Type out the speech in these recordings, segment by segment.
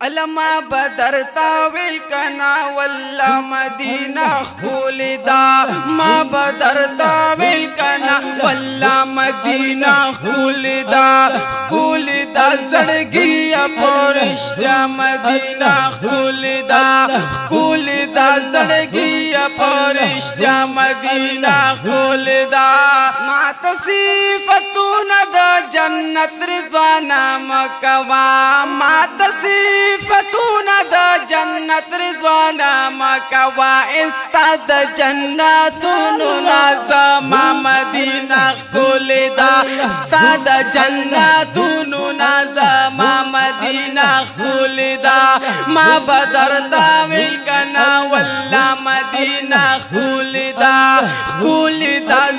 علما بدر تاویل کنا والله مدینہ خولدا ما بدر تاویل کنا والله مدینہ خولدا زړګي پرشتہ مدینہ خولدا زړګي پرشتہ مدینہ خولدا ما تصفیتون د جنت رضوانا مکوا ما فتون دا جنت رضوانا مکوا استاد جنتون نازم مدینہ خولدا استاد جنتون نازم مدینہ خولدا ما بدر تاویل کنا والله مدینہ خولدا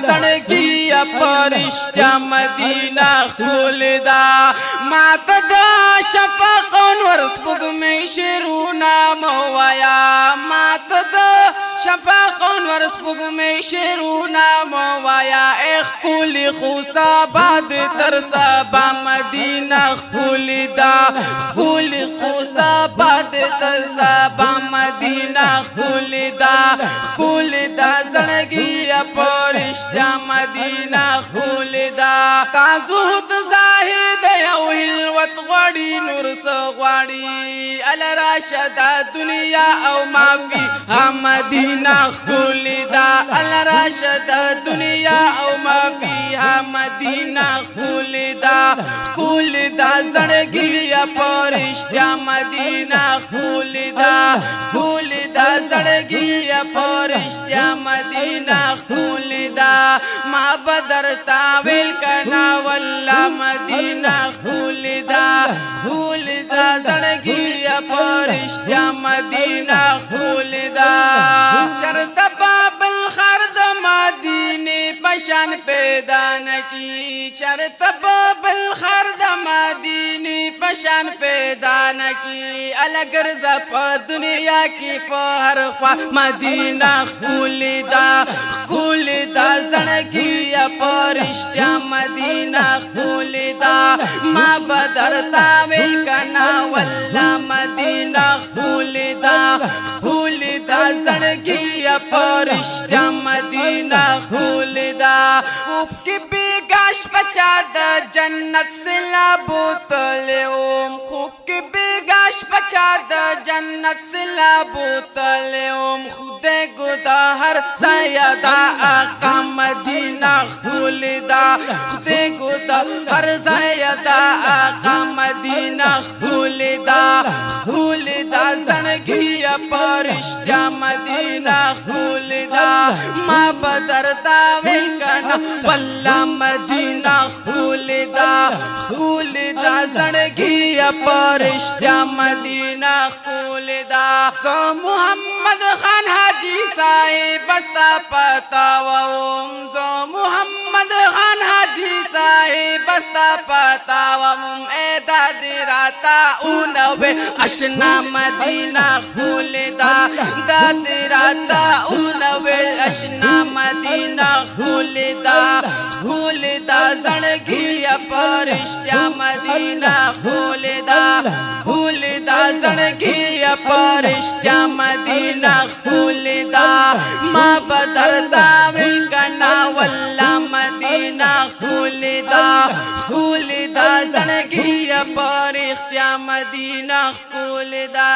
زړګي پرشتہ مدینہ خولدا ما تدا شفق ورسبق میں شرونا موایا مات دا شفاق ورسبق میں شرونا موایا ایخ کولی خوصا باد ترسابا مدینہ خولدا کولی خوصا باد ترسابا مدینہ خولدا زړګي پرشتہ مدینہ خولدا تازوت زاهد یو هلوت غړي نور سغواړي ال راشد دنیا او ما فی مدینہ خولدا ال راشد دنیا او ما فی مدینہ خولدا زړګي پرشتہ مدینہ خولدا زړګي پرشتہ مدینہ خولدا ما بدر تاویل کنا والله مدینہ خولدا زړګي پرشتہ مدینہ خولدا چرته بابل خرد مدینه پشان پیدا نکی چرته بابل خرد مدینه پشان پیدا نکی الګرز په دنیا کې په هر خوا مدینہ خولدا زړګي پرشتہ مدینہ خولدا ما بدر تاویل کنا والله مدینہ خولدا زړګي پرشتہ مدینہ خولدا خوب کی بیگاش بچا د جنت سلا بوتلوم خوب کی بیگاش بچا د جنت سلا بوتلوم خود گدا ہر زیادہ آقا مدینہ خولدا خود گدا ہر زیادہ آقا مدینہ خولدا زړګي پرشتہ مدینہ خولدا ما بدر تاویل کنا والله مدینہ خولدا زړګي پرشتہ مدینہ خولدا سو محمد خان حاجی صاحب بستا پتاوم سو محمد خان حاجی صاحب بستا پتاوم اے دادی راتا اونوے اشنا مدینہ خولدا دادی راتا اونوے اشنا مدینہ خولدا زړګي پرشتہ مدینہ خولدا زړګي پرشتہ مدینہ خولدا ما بدر تاویل کنا والله مدینہ خولدا زړګي پرشتہ مدینہ خولدا